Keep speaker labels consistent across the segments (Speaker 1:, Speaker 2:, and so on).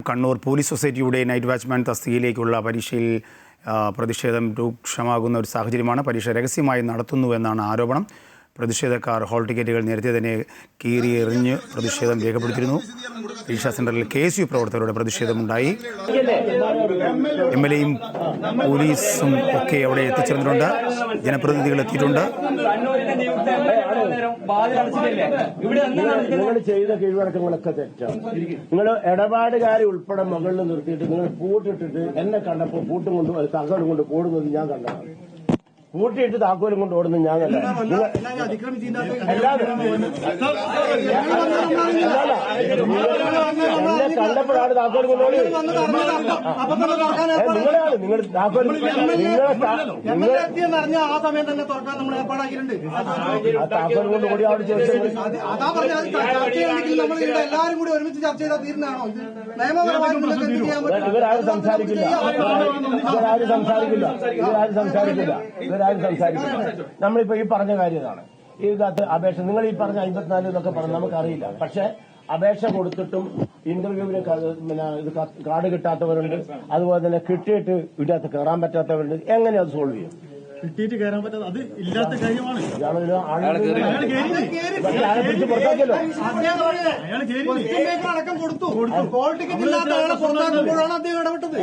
Speaker 1: Kannur police സൊസൈറ്റിയുടെ night watchman തസ്തികയിലേക്കുള്ള പരീക്ഷയിൽ പ്രതിഷേധം രൂക്ഷമാകുന്ന ഒരു സാഹചര്യമാണ്. പരീക്ഷ രഹസ്യമായി നടത്തുന്നുവെന്നാണ് ആരോപണം. പ്രതിഷേധക്കാർ ഹാൾ ടിക്കറ്റുകൾ നേരത്തെ തന്നെ കീറിയെറിഞ്ഞ് പ്രതിഷേധം രേഖപ്പെടുത്തിയിരുന്നു. പരീക്ഷാ സെന്ററിൽ KSU പ്രവർത്തകരുടെ പ്രതിഷേധമുണ്ടായി. MLAയും പോലീസും ഒക്കെ അവിടെ എത്തിച്ചേർന്നിട്ടുണ്ട്. ജനപ്രതിനിധികൾ എത്തിയിട്ടുണ്ട്.
Speaker 2: നിങ്ങൾ ചെയ്ത കീഴ്വഴക്കങ്ങളൊക്കെ തെറ്റാണ്. നിങ്ങൾ ഇടപാടുകാരെ ഉൾപ്പെടെ മുകളിൽ നിർത്തിയിട്ട് നിങ്ങൾ പൂട്ടിട്ടിട്ട് എന്നെ കണ്ടപ്പോൾ പൂട്ടും കൊണ്ട് തകലും കൊണ്ട് ഓടുന്നത് ഞാൻ കണ്ടതാണ്. പൂട്ടിയിട്ട് താക്കോലും കൊണ്ട് ഓടുന്നത് ഞാൻ കണ്ടതാണ്. എന്നെ കണ്ടപ്പോഴാണ് താക്കോലും കൊണ്ട് ഓടിയത്. നിങ്ങളാണ് നിങ്ങൾ താക്കോലും താക്കോലും കൊണ്ട് ഓടി അവിടെ ചോദിച്ചത്.
Speaker 3: എല്ലാവരും കൂടി ഒരുമിച്ച് ചർച്ച ചെയ്താൽ തീരുന്നതാണോ?
Speaker 2: ഇവരാരും സംസാരിക്കില്ല. നമ്മളിപ്പോ ഈ പറഞ്ഞ കാര്യം ഇതാണ്. ഇതിനകത്ത് അപേക്ഷ നിങ്ങൾ ഈ പറഞ്ഞ 54 എന്നൊക്കെ പറഞ്ഞ് നമുക്കറിയില്ല. പക്ഷെ അപേക്ഷ കൊടുത്തിട്ടും ഇന്റർവ്യൂവിന് ഇത് കാർഡ് കിട്ടാത്തവരുണ്ട്. അതുപോലെ തന്നെ കിട്ടിയിട്ട് ഇതിനകത്ത് കയറാൻ പറ്റാത്തവരുണ്ട്. എങ്ങനെ അത് സോൾവ് ചെയ്യും?
Speaker 4: കിട്ടിയിട്ട് കയറാൻ പറ്റാതെ അത് ഇല്ലാത്ത കാര്യമാണ്.
Speaker 2: പിടിച്ച് പുറത്താക്കിയല്ലോ.
Speaker 3: അടക്കം കൊടുത്തു. കോൾ ടിക്കറ്റ് ഇല്ലാത്ത ആളെ പുറത്താക്കുമ്പോഴാണ് അദ്ദേഹം ഇടപെട്ടത്.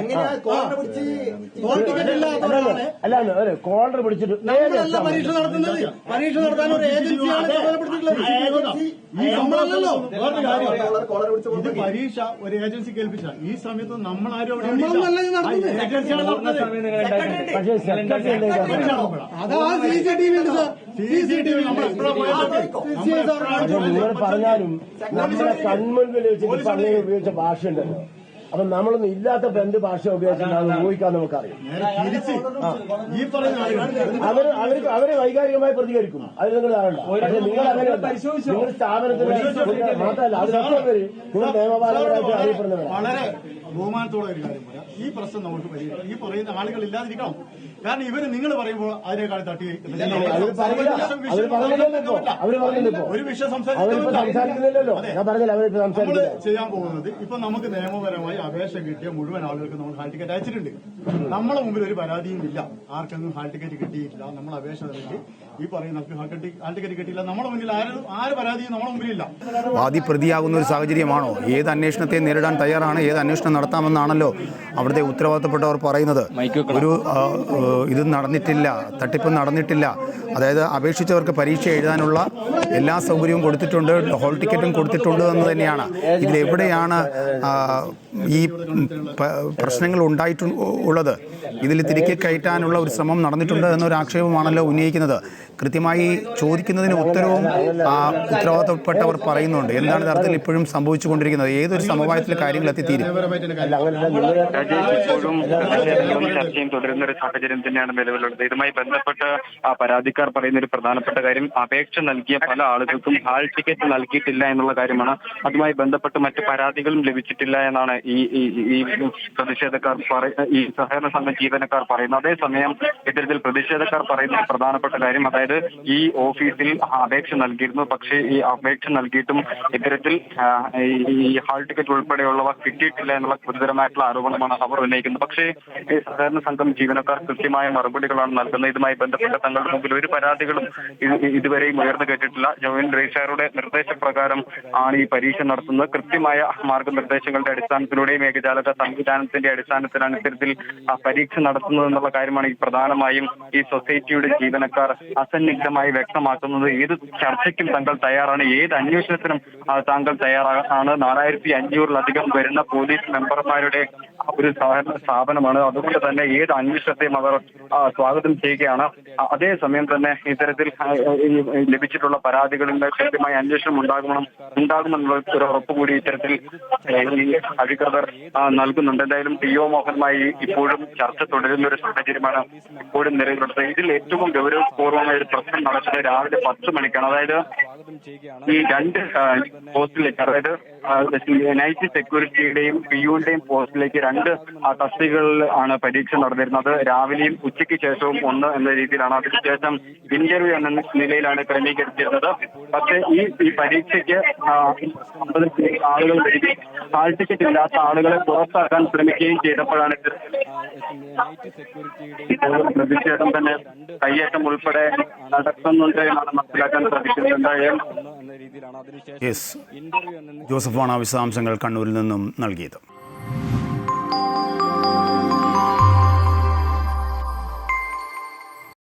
Speaker 3: കോൾ ടിക്കറ്റ് ഇല്ലാത്തവരാണ്.
Speaker 2: അല്ല കോളർ പിടിച്ചിട്ട്
Speaker 3: പരീക്ഷ നടത്തുന്നത്. പരീക്ഷ നടത്താൻ ഒരു ഏജൻസിയാണ് ചുമതലപ്പെടുത്തിയിട്ടുള്ളത്. നമ്മളല്ലല്ലോ.
Speaker 4: ഇത് പരീക്ഷ ഒരു ഏജൻസിക്ക് ഏൽപ്പിച്ച ഈ സമയത്ത് നമ്മളാരും അവിടെ
Speaker 3: ഏജൻസിയാണ് നടത്തുന്നത്.
Speaker 2: പക്ഷേ സെക്രട്ടറി നിങ്ങൾ പറഞ്ഞാലും നമ്മളെ കൺമുൻപിൽ വെച്ചിട്ട് അങ്ങനെ ഉപയോഗിച്ച ഭാഷ ഉണ്ടല്ലോ. അപ്പൊ നമ്മളൊന്നും ഇല്ലാത്തപ്പോ എന്ത് ഭാഷ ഉപയോഗിച്ചിട്ടാണ് ഊഹിക്കാൻ നമുക്കറിയാം. അവര് വൈകാരികമായി പ്രതികരിക്കും. അത് നിങ്ങൾ അറിയണ്ട. പക്ഷെ നിങ്ങൾ അങ്ങനെയല്ല. നിങ്ങൾ സ്ഥാപനത്തിന് മാത്രമല്ല അതിനൊക്കെ നിങ്ങൾ നിയമപാലകരായിട്ട് അറിയപ്പെടുന്നവരാണ്.
Speaker 4: വളരെ ബഹുമാനത്തോടെ ഒരു കാര്യം പറയാം. ഈ പ്രശ്നം നമുക്ക് പരിഹരിക്കാം. ഈ പറയുന്ന ആളുകൾ ഇല്ലാതിരിക്കണം. കാരണം ഇവര് നിങ്ങൾ പറയുമ്പോൾ അതിനേക്കാൾ തട്ടി ഒരു വിഷയം
Speaker 2: സംസാരിക്കുന്നില്ലല്ലോ. ഞാൻ പറഞ്ഞില്ല അവരിപ്പോ
Speaker 4: നമ്മൾ ചെയ്യാൻ പോകുന്നത് ഇപ്പൊ നമുക്ക് നിയമപരമായി അപേക്ഷ കിട്ടിയ മുഴുവൻ ആളുകൾക്ക് നമ്മൾ ഹാൾ ടിക്കറ്റ് അയച്ചിട്ടുണ്ട്. നമ്മളെ മുമ്പിൽ ഒരു പരാതിയും ഇല്ല. ആർക്കെങ്കിലും ഹാൾ ടിക്കറ്റ് കിട്ടിയിട്ടില്ല. നമ്മൾ അപേക്ഷ നൽകി ഈ പറയുന്ന ഹാൾ ടിക്കറ്റ് കിട്ടിയില്ല. നമ്മുടെ മുന്നിൽ ആര് പരാതിയും നമ്മുടെ മുമ്പിലില്ല.
Speaker 1: വാദി പ്രതിയാകുന്ന ഒരു സാഹചര്യമാണോ? ഏത് അന്വേഷണത്തെ നേരിടാൻ തയ്യാറാണ്? ഏത് അന്വേഷണം നടത്താമെന്നാണല്ലോ അവിടുത്തെ ഉത്തരവാദിത്തപ്പെട്ടവർ പറയുന്നത്. ഒരു ഇത് നടന്നിട്ടില്ല, തട്ടിപ്പ് നടന്നിട്ടില്ല. അതായത് അപേക്ഷിച്ചവർക്ക് പരീക്ഷ എഴുതാനുള്ള എല്ലാ സൗകര്യവും കൊടുത്തിട്ടുണ്ട്, ഹാൾ ടിക്കറ്റും കൊടുത്തിട്ടുണ്ട് എന്ന് തന്നെയാണ്. ഇതിലെവിടെയാണ് ഈ പ്രശ്നങ്ങൾ ഉണ്ടായിട്ടുള്ളത്? ഇതിൽ തിരികെ കയറ്റാനുള്ള ഒരു ശ്രമം നടന്നിട്ടുണ്ട് എന്നൊരു ആക്ഷേപമാണല്ലോ ഉന്നയിക്കുന്നത്. കൃത്യമായി ചോദിക്കുന്നതിന് ഉത്തരവും ഉത്തരവാദിത്തപ്പെട്ടവർ പറയുന്നുണ്ട്. എന്താണ് തരത്തിൽ ഇപ്പോഴും സംഭവിച്ചുകൊണ്ടിരിക്കുന്നത്? ഏതൊരു സമവായത്തിൽ കാര്യങ്ങൾ എത്തിത്തീരും?
Speaker 5: ഇപ്പോഴും ചർച്ചയും തുടരുന്ന ഒരു സാഹചര്യം തന്നെയാണ് നിലവിലുള്ളത്. ഇതുമായി ബന്ധപ്പെട്ട് പരാതിക്കാർ പറയുന്ന ഒരു പ്രധാനപ്പെട്ട കാര്യം, അപേക്ഷ നൽകിയ പല ആളുകൾക്കും ഹാൾ ടിക്കറ്റ് നൽകിയിട്ടില്ല എന്നുള്ള കാര്യമാണ്. അതുമായി ബന്ധപ്പെട്ട് മറ്റ് പരാതികളും ലഭിച്ചിട്ടില്ല എന്നാണ് ഈ പ്രതിഷേധക്കാർ ഈ സഹകരണ സംഘം ജീവനക്കാർ പറയുന്നത്. അതേസമയം ഇത്തരത്തിൽ പ്രതിഷേധക്കാർ പറയുന്ന പ്രധാനപ്പെട്ട കാര്യം, അതായത് ഈ ഓഫീസിൽ അപേക്ഷ നൽകിയിരുന്നു. പക്ഷേ ഈ അപേക്ഷ നൽകിയിട്ടും ഇത്തരത്തിൽ ഈ ഹാൾ ടിക്കറ്റ് ഉൾപ്പെടെയുള്ളവ കിട്ടിയിട്ടില്ല എന്നുള്ള ഗുരുതരമായിട്ടുള്ള ആരോപണമാണ് അവർ ഉന്നയിക്കുന്നത്. പക്ഷേ ഈ സഹകരണ സംഘം ജീവനക്കാർ കൃത്യമായ മറുപടികളാണ് നൽകുന്നത്. ഇതുമായി ബന്ധപ്പെട്ട തങ്ങളുടെ മുമ്പിൽ ഒരു പരാതികളും ഇതുവരെയും ഉയർന്നു കേട്ടിട്ടില്ല. ജോയിന്റ് രജിസ്ട്രാറുടെ നിർദ്ദേശപ്രകാരം ആണ് ഈ പരീക്ഷ നടത്തുന്നത്. കൃത്യമായ മാർഗനിർദ്ദേശങ്ങളുടെ അടിസ്ഥാനത്തിലൂടെയും ഏകജാലക സംവിധാനത്തിന്റെ അടിസ്ഥാനത്തിലാണ് ഇത്തരത്തിൽ പരീക്ഷ നടത്തുന്നത് എന്നുള്ള കാര്യമാണ് ഈ പ്രധാനമായും ഈ സൊസൈറ്റിയുടെ ജീവനക്കാർ അസന്നിഗ്ധമായി വ്യക്തമാക്കുന്നത്. ഏത് ചർച്ചയ്ക്കും താങ്കൾ തയ്യാറാണ്, ഏത് അന്വേഷണത്തിനും താങ്കൾ തയ്യാറാണ്. 4500-ലധികം വരുന്ന പോലീസ് മെമ്പർമാരുടെ ഒരു സഹകരണ സ്ഥാപനമാണ്. അതുകൊണ്ട് തന്നെ ഏത് അന്വേഷണത്തെയും അവർ സ്വാഗതം ചെയ്യുകയാണ്. അതേസമയം തന്നെ ഇത്തരത്തിൽ ലഭിച്ചിട്ടുള്ള പരാതികളിൽ കൃത്യമായ അന്വേഷണം ഉണ്ടാകുമെന്നുള്ള ഒരു ഉറപ്പുകൂടി ഇത്തരത്തിൽ അധികൃതർ നൽകുന്നുണ്ട്. എന്തായാലും TO മോഹനുമായി ഇപ്പോഴും ചർച്ച തുടരുന്ന ഒരു സാഹചര്യമാണ് ഇപ്പോഴും നിലവിലുള്ളത്. ഇതിൽ ഏറ്റവും ഗൗരവപൂർവമായ ഒരു പ്രശ്നം നടക്കുന്നത് രാവിലെ 10 മണിക്കാണ്. അതായത് ഈ 2 പോസ്റ്റിലേക്ക്, അതായത് നൈറ്റ് സെക്യൂരിറ്റിയുടെയും പിയുടെയും പോസ്റ്റിലേക്ക് 2 തസ്തികകളിൽ ആണ് പരീക്ഷ നടന്നിരുന്നത്. രാവിലെയും ഉച്ചയ്ക്ക് ശേഷവും 1 എന്ന രീതിയിലാണ്. അതിനുശേഷം ഇന്റർവ്യൂ എന്ന നിലയിലാണ് ക്രമീകരിച്ചിരുന്നത്. പക്ഷേ ഈ പരീക്ഷയ്ക്ക് 50 ആളുകൾ വരികയും ഹാൾ ടിക്കറ്റ് ഇല്ലാത്ത ആളുകളെ പുറത്താക്കാൻ ശ്രമിക്കുകയും ചെയ്തപ്പോഴാണ് പ്രതിഷേധം തന്നെ കയ്യേറ്റം ഉൾപ്പെടെ നടത്തുന്നുണ്ട് എന്നാണ് മനസ്സിലാക്കാൻ സാധിക്കുന്നത്.
Speaker 1: യെസ്, ജോസഫാണ് വിശദാംശങ്ങൾ കണ്ണൂരിൽ നിന്നും നൽകിയത്.